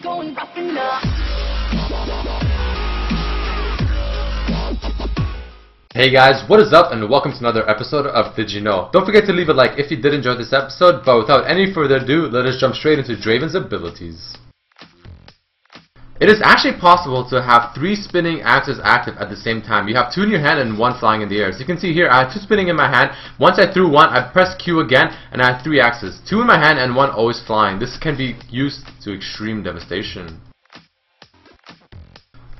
going rockin' up. Hey guys, what is up and welcome to another episode of Did You Know? Don't forget to leave a like if you did enjoy this episode, but without any further ado, let us jump straight into Draven's abilities. It is actually possible to have 3 spinning axes active at the same time. You have 2 in your hand and 1 flying in the air. As you can see here, I have 2 spinning in my hand. Once I threw 1, I pressed Q again, and I have 3 axes. 2 in my hand and 1 always flying. This can be used to extreme devastation.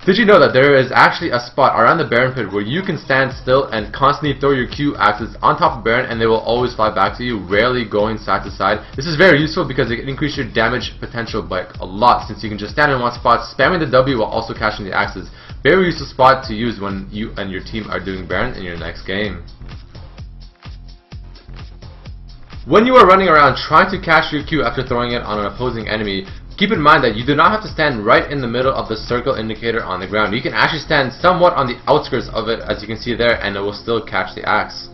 Did you know that there is actually a spot around the Baron pit where you can stand still and constantly throw your Q axes on top of Baron and they will always fly back to you, rarely going side to side. This is very useful because it can increase your damage potential by a lot, since you can just stand in one spot, spamming the W while also catching the axes. Very useful spot to use when you and your team are doing Baron in your next game. When you are running around trying to catch your Q after throwing it on an opposing enemy, keep in mind that you do not have to stand right in the middle of the circle indicator on the ground. You can actually stand somewhat on the outskirts of it, as you can see there, and it will still catch the axe.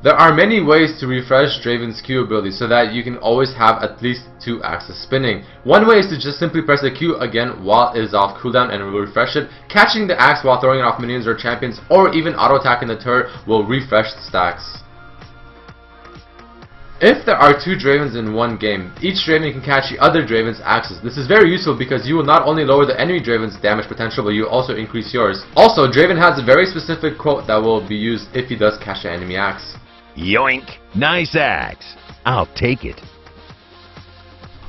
There are many ways to refresh Draven's Q ability so that you can always have at least 2 axes spinning. One way is to just simply press the Q again while it is off cooldown and it will refresh it. Catching the axe while throwing it off minions or champions, or even auto attacking the turret, will refresh the stacks. If there are 2 Dravens in one game, each Draven can catch the other Draven's axes. This is very useful because you will not only lower the enemy Draven's damage potential, but you also increase yours. Also, Draven has a very specific quote that will be used if he does catch the enemy axe. Yoink! Nice axe! I'll take it.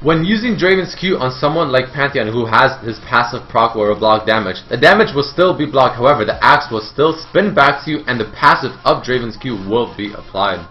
When using Draven's Q on someone like Pantheon who has his passive proc or block damage, the damage will still be blocked, however the axe will still spin back to you and the passive of Draven's Q will be applied.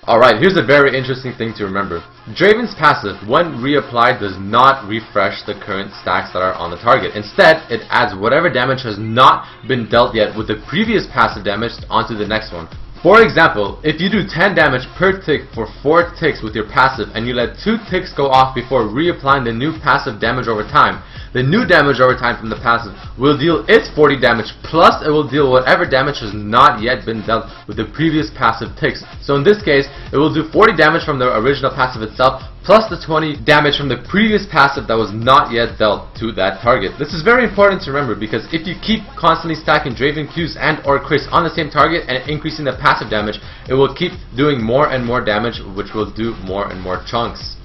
Alright, here's a very interesting thing to remember. Draven's passive, when reapplied, does not refresh the current stacks that are on the target. Instead, it adds whatever damage has not been dealt yet with the previous passive damage onto the next one. For example, if you do 10 damage per tick for 4 ticks with your passive and you let 2 ticks go off before reapplying the new passive damage over time, the new damage over time from the passive will deal its 40 damage, plus it will deal whatever damage has not yet been dealt with the previous passive ticks. So in this case, it will do 40 damage from the original passive itself, plus the 20 damage from the previous passive that was not yet dealt to that target. This is very important to remember because if you keep constantly stacking Draven Qs and or crits on the same target and increasing the passive damage, it will keep doing more and more damage, which will do more and more chunks.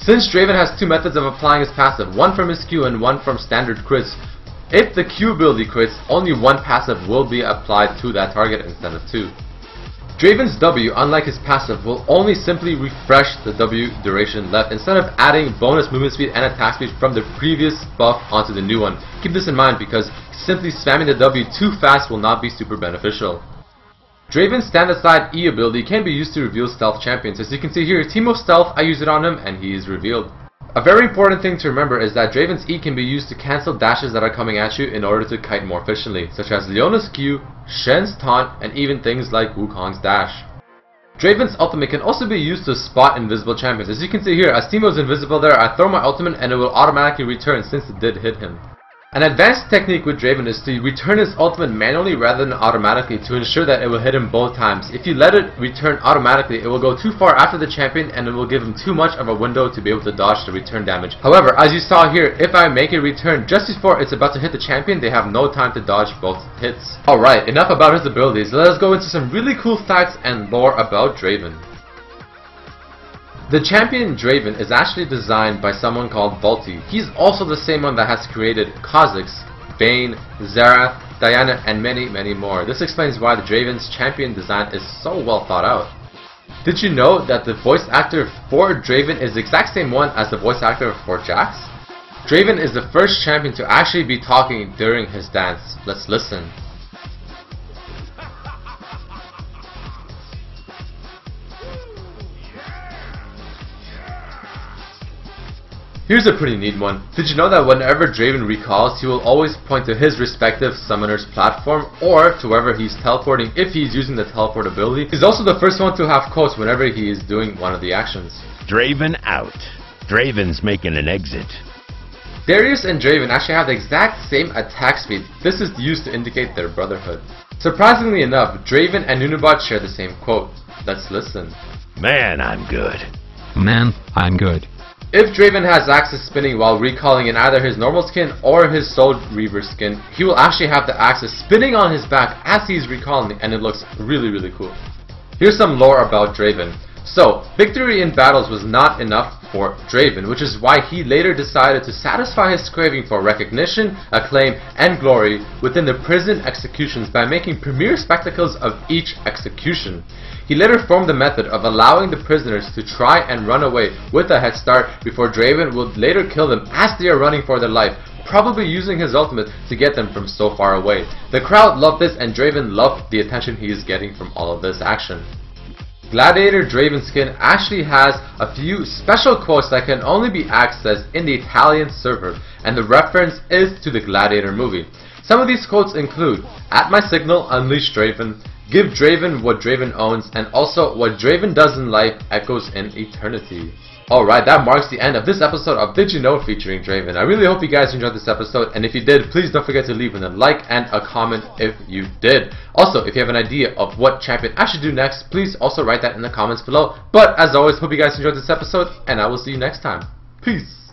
Since Draven has 2 methods of applying his passive, one from his Q and one from standard crits, if the Q ability crits, only one passive will be applied to that target instead of 2. Draven's W, unlike his passive, will only simply refresh the W duration left instead of adding bonus movement speed and attack speed from the previous buff onto the new one. Keep this in mind because simply spamming the W too fast will not be super beneficial. Draven's stand aside E ability can be used to reveal stealth champions. As you can see here, Team of Stealth, I use it on him and he is revealed. A very important thing to remember is that Draven's E can be used to cancel dashes that are coming at you in order to kite more efficiently, such as Leona's Q, Shen's taunt, and even things like Wukong's dash. Draven's ultimate can also be used to spot invisible champions. As you can see here, as Teemo is invisible there, I throw my ultimate and it will automatically return since it did hit him. An advanced technique with Draven is to return his ultimate manually rather than automatically to ensure that it will hit him both times. If you let it return automatically, it will go too far after the champion and it will give him too much of a window to be able to dodge the return damage. However, as you saw here, if I make it return just before it's about to hit the champion, they have no time to dodge both hits. Alright, enough about his abilities. Let us go into some really cool facts and lore about Draven. The champion Draven is actually designed by someone called Volti. He's also the same one that has created Kha'Zix, Vayne, Xerath, Diana, and many, many more. This explains why the Draven's champion design is so well thought out. Did you know that the voice actor for Draven is the exact same one as the voice actor for Jax? Draven is the first champion to actually be talking during his dance. Let's listen. Here's a pretty neat one. Did you know that whenever Draven recalls, he will always point to his respective summoner's platform or to wherever he's teleporting if he's using the teleport ability. He's also the first one to have quotes whenever he is doing one of the actions. Draven out. Draven's making an exit. Darius and Draven actually have the exact same attack speed. This is used to indicate their brotherhood. Surprisingly enough, Draven and Nunabot share the same quote. Let's listen. Man, I'm good. Man, I'm good. If Draven has axes spinning while recalling in either his normal skin or his Soul Reaver skin, he will actually have the axes spinning on his back as he's recalling, and it looks really cool. Here's some lore about Draven. So, victory in battles was not enough for Draven, which is why he later decided to satisfy his craving for recognition, acclaim, and glory within the prison executions by making premiere spectacles of each execution. He later formed the method of allowing the prisoners to try and run away with a head start before Draven would later kill them as they are running for their life, probably using his ultimate to get them from so far away. The crowd loved this, and Draven loved the attention he is getting from all of this action. Gladiator Draven skin actually has a few special quotes that can only be accessed in the Italian server, and the reference is to the Gladiator movie. Some of these quotes include, "At my signal, unleash Draven," "Give Draven what Draven owns," and also, "What Draven does in life echoes in eternity." Alright, that marks the end of this episode of Did You Know featuring Draven. I really hope you guys enjoyed this episode, and if you did, please don't forget to leave a like and a comment if you did. Also, if you have an idea of what champion I should do next, please also write that in the comments below. But as always, hope you guys enjoyed this episode, and I will see you next time. Peace!